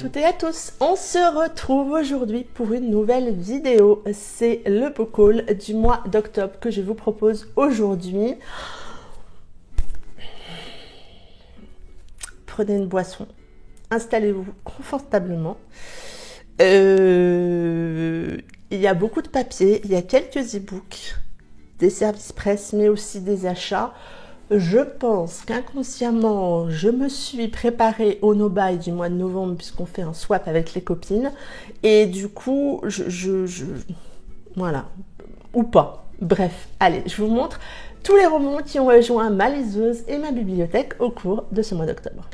toutes et à tous, on se retrouve aujourd'hui pour une nouvelle vidéo. C'est le book haul du mois d'octobre que je vous propose aujourd'hui. Prenez une boisson, installez-vous confortablement. Il y a beaucoup de papier, il y a quelques e-books, des services presse, mais aussi des achats. Je pense qu'inconsciemment, je me suis préparée au no-buy du mois de novembre puisqu'on fait un swap avec les copines. Et du coup, voilà, ou pas. Bref, allez, je vous montre tous les romans qui ont rejoint ma liseuse et ma bibliothèque au cours de ce mois d'octobre.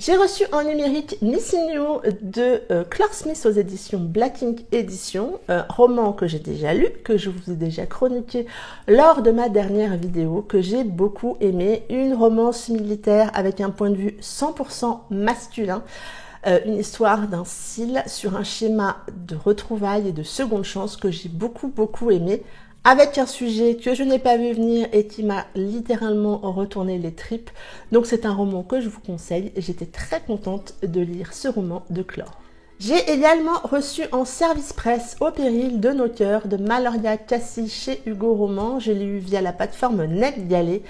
J'ai reçu en numérique Missing You de Clark Smith aux éditions Black Ink Éditions, roman que j'ai déjà lu, que je vous ai déjà chroniqué lors de ma dernière vidéo, que j'ai beaucoup aimé, une romance militaire avec un point de vue 100% masculin, une histoire d'un cil sur un schéma de retrouvailles et de seconde chance que j'ai beaucoup aimé, avec un sujet que je n'ai pas vu venir et qui m'a littéralement retourné les tripes. Donc c'est un roman que je vous conseille. J'étais très contente de lire ce roman de Chlore. J'ai également reçu en service presse Au péril de nos cœurs de Maloria Cassie chez Hugo Roman. Je l'ai eu via la plateforme NetGalley.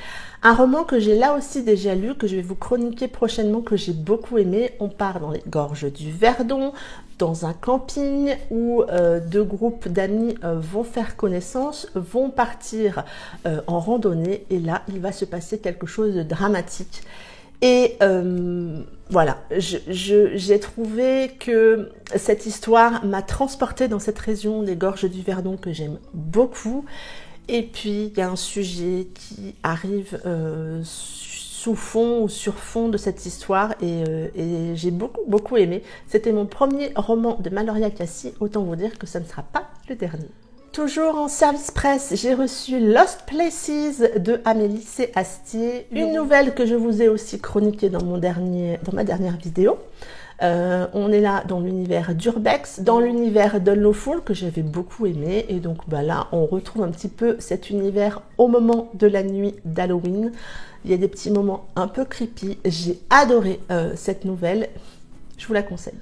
Un roman que j'ai là aussi déjà lu, que je vais vous chroniquer prochainement, que j'ai beaucoup aimé. On part dans les gorges du Verdon, dans un camping où deux groupes d'amis vont faire connaissance, vont partir en randonnée et là, il va se passer quelque chose de dramatique. Et voilà, j'ai trouvé que cette histoire m'a transportée dans cette région des gorges du Verdon que j'aime beaucoup. Et puis, il y a un sujet qui arrive sous fond ou sur fond de cette histoire et j'ai beaucoup aimé. C'était mon premier roman de Maloria Cassie, autant vous dire que ça ne sera pas le dernier. Toujours en service presse, j'ai reçu Lost Places de Amélie C. Astier, une nouvelle que je vous ai aussi chroniquée dans ma dernière vidéo. On est là dans l'univers d'Urbex, dans l'univers d'Unlawful que j'avais beaucoup aimé et donc là on retrouve un petit peu cet univers au moment de la nuit d'Halloween. Il y a des petits moments un peu creepy, j'ai adoré cette nouvelle, je vous la conseille.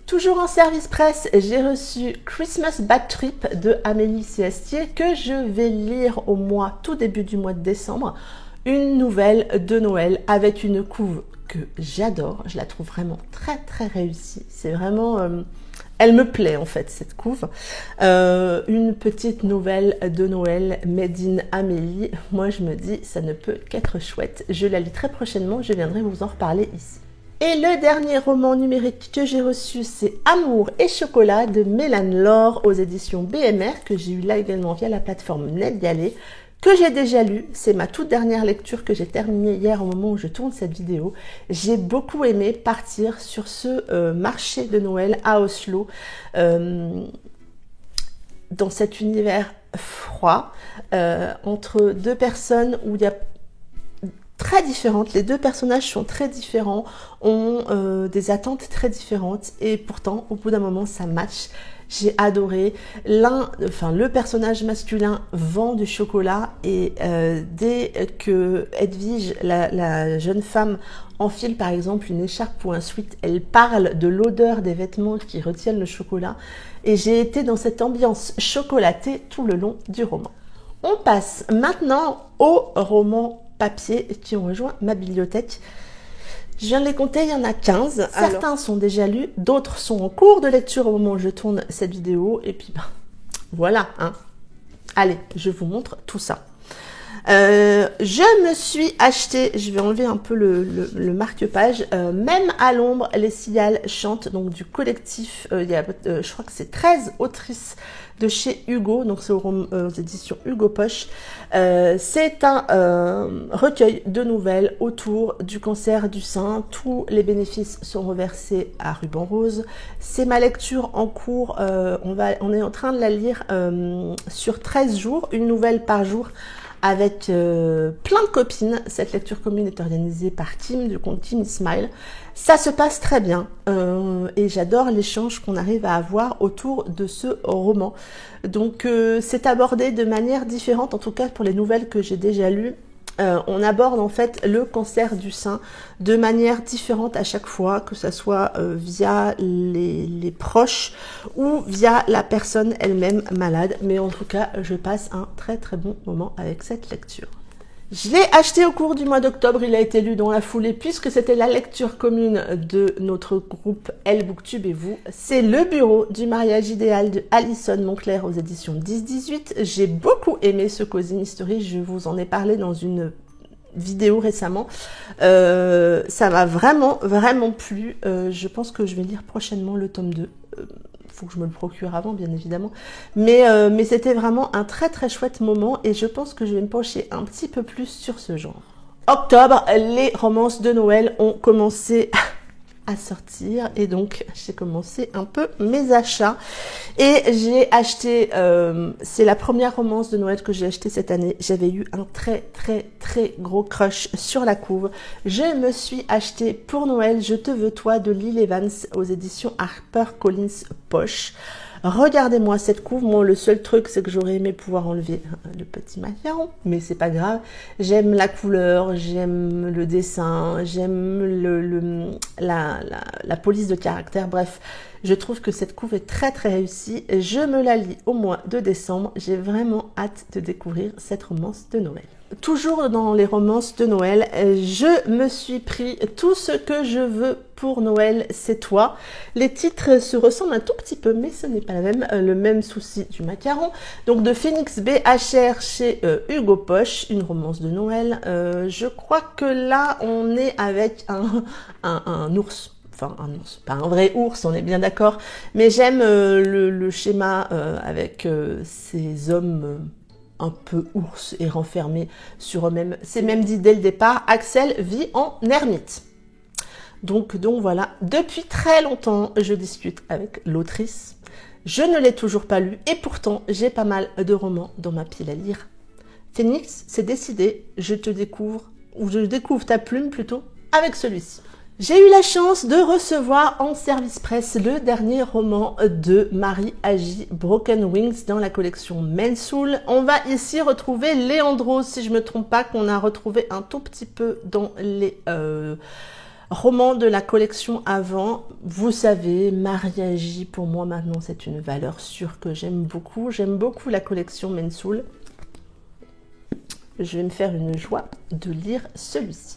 Toujours en service presse, j'ai reçu Christmas Bad Trip de Amélie C. Astier que je vais lire tout début du mois de décembre. Une nouvelle de Noël avec une couve que j'adore, je la trouve vraiment très réussie. C'est vraiment, elle me plaît en fait cette couve. Une petite nouvelle de Noël made in Amélie. Moi je me dis ça ne peut qu'être chouette. Je la lis très prochainement, je viendrai vous en reparler ici. Et le dernier roman numérique que j'ai reçu, c'est Amour et chocolat de Mélane Laure aux éditions BMR, que j'ai eu là également via la plateforme NetGalley, que j'ai déjà lu. C'est ma toute dernière lecture que j'ai terminée hier au moment où je tourne cette vidéo. J'ai beaucoup aimé partir sur ce marché de Noël à Oslo, dans cet univers froid, entre deux personnes où il y a très différentes, les deux personnages sont très différents, ont des attentes très différentes et pourtant au bout d'un moment ça match. J'ai adoré. Le personnage masculin vend du chocolat et dès que Edwige, la jeune femme, enfile par exemple une écharpe ou un sweat, elle parle de l'odeur des vêtements qui retiennent le chocolat et j'ai été dans cette ambiance chocolatée tout le long du roman. On passe maintenant au roman papier qui ont rejoint ma bibliothèque. Je viens de les compter, il y en a 15. Certains sont déjà lus, d'autres sont en cours de lecture au moment où je tourne cette vidéo. Et puis, voilà. Allez, je vous montre tout ça. Je me suis acheté, je vais enlever un peu le marque-page, Même à l'ombre, les cigales chantent, donc du collectif, je crois que c'est 13 autrices de chez Hugo, donc c'est aux éditions Hugo Poche. C'est un recueil de nouvelles autour du cancer du sein. Tous les bénéfices sont reversés à Ruban Rose. C'est ma lecture en cours, on est en train de la lire sur 13 jours, une nouvelle par jour, avec plein de copines. Cette lecture commune est organisée par Kim du compte Kim Smile. Ça se passe très bien et j'adore l'échange qu'on arrive à avoir autour de ce roman. Donc c'est abordé de manière différente, en tout cas pour les nouvelles que j'ai déjà lues. On aborde en fait le cancer du sein de manière différente à chaque fois, que ce soit via les proches ou via la personne elle-même malade. Mais en tout cas, je passe un très très bon moment avec cette lecture. Je l'ai acheté au cours du mois d'octobre, il a été lu dans la foulée puisque c'était la lecture commune de notre groupe Elle Booktube et vous. C'est Le Bureau du mariage idéal de Alison Moncler aux éditions 10-18. J'ai beaucoup aimé ce Cozy Mystery, je vous en ai parlé dans une vidéo récemment. Ça m'a vraiment plu. Je pense que je vais lire prochainement le tome 2. Faut que je me le procure avant, bien évidemment. Mais c'était vraiment un très très chouette moment et je pense que je vais me pencher un petit peu plus sur ce genre. Octobre, les romances de Noël ont commencé à sortir et donc j'ai commencé un peu mes achats et j'ai acheté, c'est la première romance de Noël que j'ai acheté cette année. J'avais eu un très gros crush sur la couve. Je me suis acheté pour Noël Je te veux toi de Lil Evans aux éditions HarperCollins Poche. Regardez-moi cette couve. Moi, le seul truc, c'est que j'aurais aimé pouvoir enlever le petit macaron, mais c'est pas grave. J'aime la couleur, j'aime le dessin, j'aime la police de caractère. Bref, je trouve que cette couve est très réussie. Je me la lis au mois de décembre. J'ai vraiment hâte de découvrir cette romance de Noël. Toujours dans les romances de Noël, je me suis pris Tout ce que je veux pour Noël, c'est toi. Les titres se ressemblent un tout petit peu, mais ce n'est pas le même souci du macaron. Donc de Phoenix BHR chez Hugo Poche, une romance de Noël. Je crois que là, on est avec un ours. Enfin, un ours, pas un vrai ours, on est bien d'accord. Mais j'aime le schéma avec ces hommes un peu ours et renfermés sur eux-mêmes. C'est même dit dès le départ, Axel vit en ermite. Donc voilà, depuis très longtemps, je discute avec l'autrice. Je ne l'ai toujours pas lu et pourtant, j'ai pas mal de romans dans ma pile à lire. Phoenix, c'est décidé, je découvre ta plume plutôt, avec celui-ci. J'ai eu la chance de recevoir en service presse le dernier roman de Marie Agi, Broken Wings, dans la collection Mensoul. On va ici retrouver Léandros, si je me trompe pas, qu'on a retrouvé un tout petit peu dans les romans de la collection avant. Vous savez, Marie Agi, pour moi maintenant, c'est une valeur sûre que j'aime beaucoup. J'aime beaucoup la collection Mensoul. Je vais me faire une joie de lire celui-ci.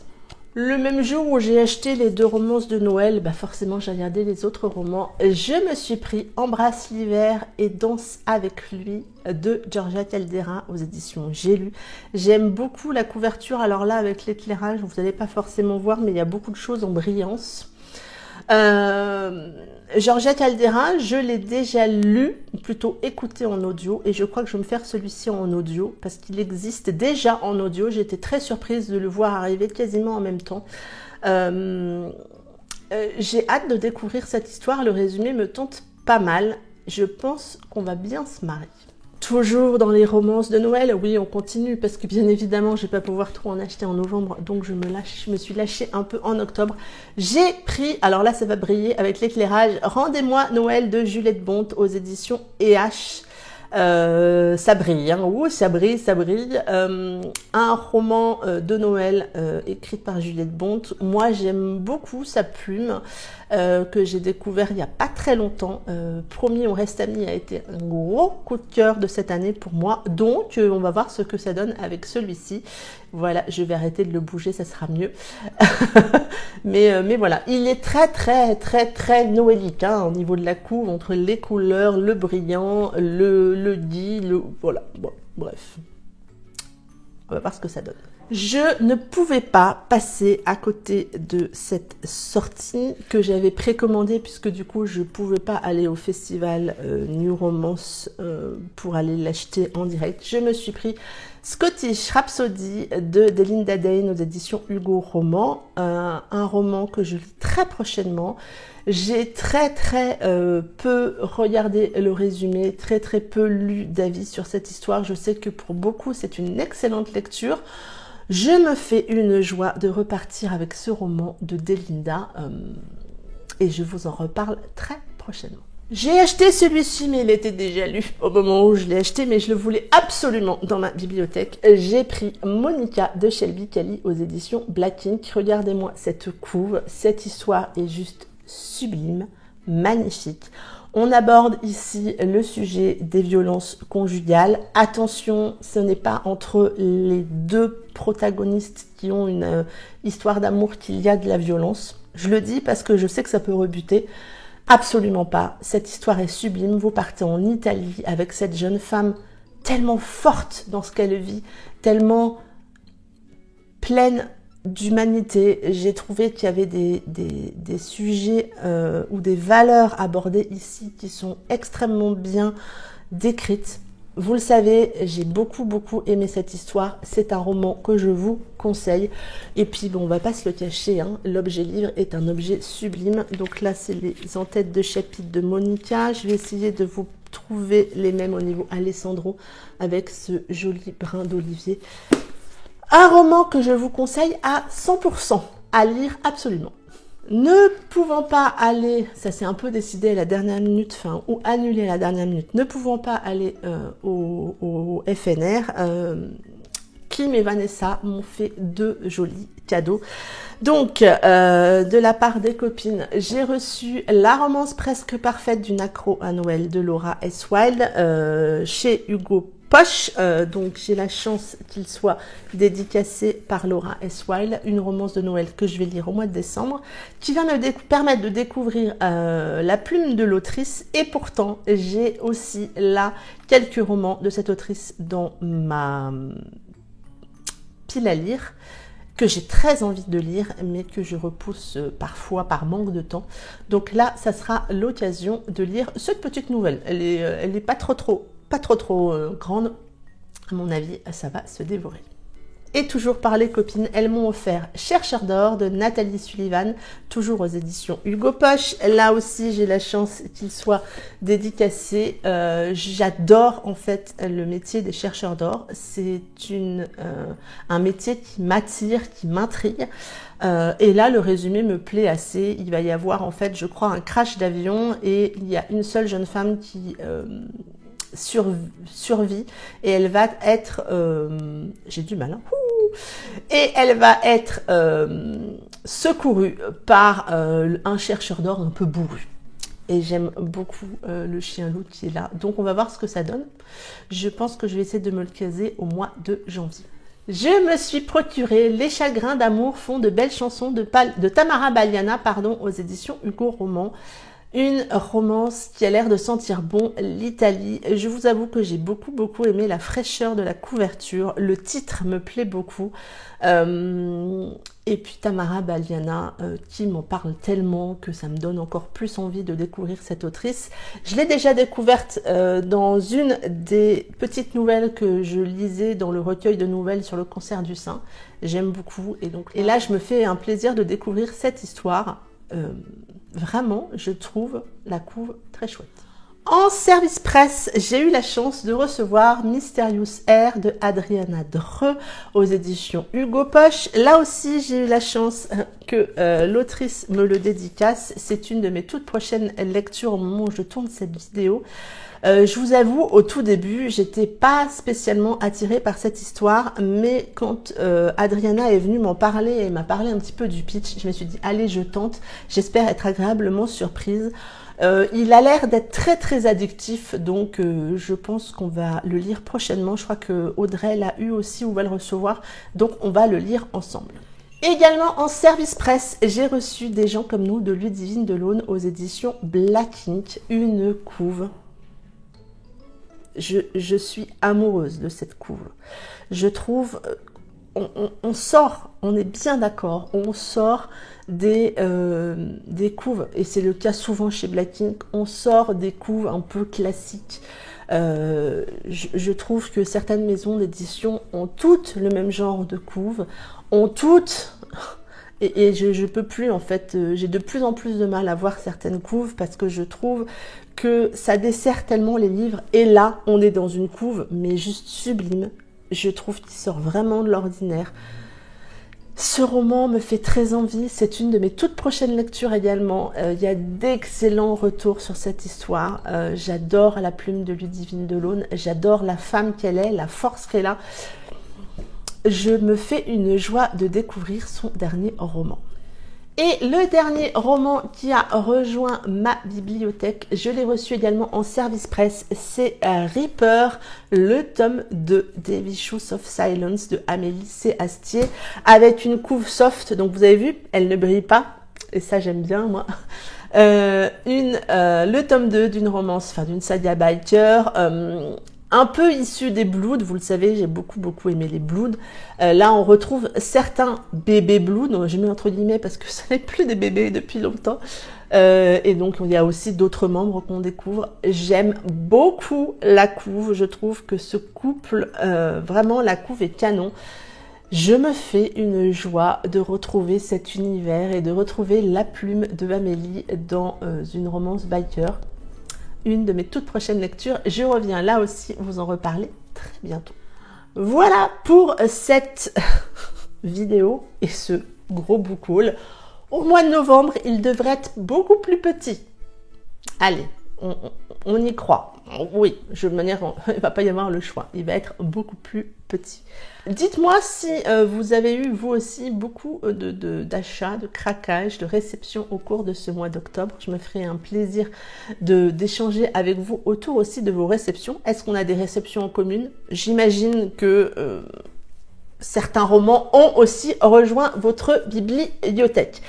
Le même jour où j'ai acheté les 2 romances de Noël, forcément j'ai regardé les autres romans. Je me suis pris Embrasse l'hiver et Danse avec lui de Georgia Caldera aux éditions J'ai lu. J'aime beaucoup la couverture, alors là avec l'éclairage, vous n'allez pas forcément voir, mais il y a beaucoup de choses en brillance. Georgia Caldera, je l'ai déjà lu, plutôt écouté en audio, et je crois que je vais me faire celui-ci en audio, parce qu'il existe déjà en audio. J'étais très surprise de le voir arriver quasiment en même temps. J'ai hâte de découvrir cette histoire, le résumé me tente pas mal. Je pense qu'on va bien se marrer. Toujours dans les romances de Noël, oui, on continue parce que bien évidemment, je vais pas pouvoir trop en acheter en novembre, donc je me suis lâchée un peu en octobre. J'ai pris, alors là, ça va briller avec l'éclairage, Rendez-moi Noël de Juliette Bonte aux éditions EH. Ça brille, hein. Ouh, ça brille. Un roman de Noël écrit par Juliette Bonte. Moi, j'aime beaucoup sa plume que j'ai découvert il n'y a pas très longtemps. Promis, on reste amis a été un gros coup de cœur de cette année pour moi. Donc, on va voir ce que ça donne avec celui-ci. Voilà, je vais arrêter de le bouger, ça sera mieux. mais voilà, il est très noëlique hein, au niveau de la couve, entre les couleurs, le brillant, le gris, voilà, bon, bref. On va voir ce que ça donne. Je ne pouvais pas passer à côté de cette sortie que j'avais précommandée puisque du coup je ne pouvais pas aller au festival New Romance pour aller l'acheter en direct. Je me suis pris Scottish Rhapsody de Delinda Dane aux éditions Hugo Roman, un roman que je lis très prochainement. J'ai très peu regardé le résumé, très peu lu d'avis sur cette histoire. Je sais que pour beaucoup c'est une excellente lecture. Je me fais une joie de repartir avec ce roman de Delinda et je vous en reparle très prochainement. J'ai acheté celui-ci, mais il était déjà lu au moment où je l'ai acheté, mais je le voulais absolument dans ma bibliothèque. J'ai pris Monica de Shelby Kelly aux éditions Black Ink. Regardez-moi cette couve, cette histoire est juste sublime, magnifique. On aborde ici le sujet des violences conjugales. Attention, ce n'est pas entre les deux protagonistes qui ont une histoire d'amour qu'il y a de la violence. Je le dis parce que je sais que ça peut rebuter. Absolument pas. Cette histoire est sublime. Vous partez en Italie avec cette jeune femme tellement forte dans ce qu'elle vit, tellement pleine d'humanité. J'ai trouvé qu'il y avait des sujets ou des valeurs abordées ici qui sont extrêmement bien décrites. Vous le savez, j'ai beaucoup aimé cette histoire. C'est un roman que je vous conseille. Et puis, bon, on va pas se le cacher, hein, l'objet livre est un objet sublime. Donc là, c'est les en-têtes de chapitre de Monica. Je vais essayer de vous trouver les mêmes au niveau Alessandro avec ce joli brin d'olivier. Un roman que je vous conseille à 100% à lire absolument. Ne pouvant pas aller, ça s'est un peu décidé à la dernière minute, enfin, ou annulé à la dernière minute, ne pouvant pas aller au FNR, Kim et Vanessa m'ont fait 2 jolis cadeaux. Donc, de la part des copines, j'ai reçu La romance presque parfaite d'une accro à Noël de Laura S. Wilde chez Hugo Poche. Donc, j'ai la chance qu'il soit dédicacé par Laura S. Wilde, une romance de Noël que je vais lire au mois de décembre, qui va me permettre de découvrir la plume de l'autrice. Et pourtant, j'ai aussi là quelques romans de cette autrice dans ma pile à lire, que j'ai très envie de lire, mais que je repousse parfois par manque de temps. Donc là, ça sera l'occasion de lire cette petite nouvelle. Elle est pas trop grande. À mon avis, ça va se dévorer. Et toujours par les copines, elles m'ont offert Chercheur d'or de Nathalie Sullivan, toujours aux éditions Hugo Poche. Là aussi, j'ai la chance qu'il soit dédicacé. J'adore en fait le métier des chercheurs d'or. C'est un métier qui m'attire, qui m'intrigue. Et là, le résumé me plaît assez. Il va y avoir en fait, je crois, un crash d'avion et il y a une seule jeune femme qui survit et elle va être j'ai du mal, hein, et elle va être secourue par un chercheur d'or un peu bourru. Et j'aime beaucoup le chien loup qui est là. Donc on va voir ce que ça donne. Je pense que je vais essayer de me le caser au mois de janvier. Je me suis procuré Les chagrins d'amour font de belles chansons de Tamara Baliana, aux éditions Hugo Roman. Une romance qui a l'air de sentir bon l'Italie. Je vous avoue que j'ai beaucoup aimé la fraîcheur de la couverture. Le titre me plaît beaucoup. Et puis Tamara Baliana qui m'en parle tellement que ça me donne encore plus envie de découvrir cette autrice. Je l'ai déjà découverte dans une des petites nouvelles que je lisais dans le recueil de nouvelles sur le cancer du sein. J'aime beaucoup. Et là, je me fais un plaisir de découvrir cette histoire. Vraiment, je trouve la couve très chouette. En service presse, j'ai eu la chance de recevoir Mysterious Air de Adriana Dreux aux éditions Hugo Poche. Là aussi, j'ai eu la chance que l'autrice me le dédicace. C'est une de mes toutes prochaines lectures au moment où je tourne cette vidéo. Je vous avoue, au tout début, j'étais pas spécialement attirée par cette histoire, mais quand Adriana est venue m'en parler et m'a parlé un petit peu du pitch, je me suis dit, allez, je tente, j'espère être agréablement surprise. Il a l'air d'être très addictif, donc je pense qu'on va le lire prochainement. Je crois que Audrey l'a eu aussi ou va le recevoir, donc on va le lire ensemble. Également en service presse, j'ai reçu Des gens comme nous de Ludivine de l'Aune aux éditions Black Ink, une couve. Je suis amoureuse de cette couve. Je trouve, on sort, on est bien d'accord, on sort des couves, et c'est le cas souvent chez Black Ink, on sort des couves un peu classiques. Je trouve que certaines maisons d'édition ont toutes le même genre de couves, ont toutes... Et je peux plus, en fait, j'ai de plus en plus de mal à voir certaines couves parce que je trouve que ça dessert tellement les livres. Et là, on est dans une couve, mais juste sublime. Je trouve qu'il sort vraiment de l'ordinaire. Ce roman me fait très envie, c'est une de mes toutes prochaines lectures également. Il y a d'excellents retours sur cette histoire. J'adore la plume de Ludivine Delaune, j'adore la femme qu'elle est, la force qu'elle a. Je me fais une joie de découvrir son dernier roman. Et le dernier roman qui a rejoint ma bibliothèque, je l'ai reçu également en service presse, c'est Reaper, le tome 2 des Vicious of Silence de Amélie C. Astier, avec une couve soft, donc vous avez vu, elle ne brille pas, et ça j'aime bien moi. Le tome 2 d'une romance, enfin d'une saga biker, un peu issu des Bloods, vous le savez, j'ai beaucoup aimé les Bloods. Là, on retrouve certains bébés Bloods, j'ai mis entre guillemets parce que ce n'est plus des bébés depuis longtemps. Et donc, il y a aussi d'autres membres qu'on découvre. J'aime beaucoup la couve, je trouve que ce couple, vraiment, la couve est canon. Je me fais une joie de retrouver cet univers et de retrouver la plume de Amélie dans une romance biker. Une de mes toutes prochaines lectures. Je reviens là aussi vous en reparler très bientôt. Voilà pour cette vidéo et ce gros book haul. Au mois de novembre, il devrait être beaucoup plus petit. Allez, on y croit. Oui, il ne va pas y avoir le choix. Il va être beaucoup plus petit. Dites-moi si vous avez eu, vous aussi, beaucoup d'achats, de craquages, de réceptions au cours de ce mois d'octobre. Je me ferai un plaisir d'échanger avec vous autour aussi de vos réceptions. Est-ce qu'on a des réceptions en commune? J'imagine que certains romans ont aussi rejoint votre bibliothèque.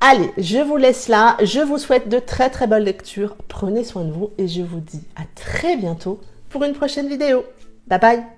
Allez, je vous laisse là. Je vous souhaite de très belles lectures. Prenez soin de vous et je vous dis à très bientôt pour une prochaine vidéo. Bye bye!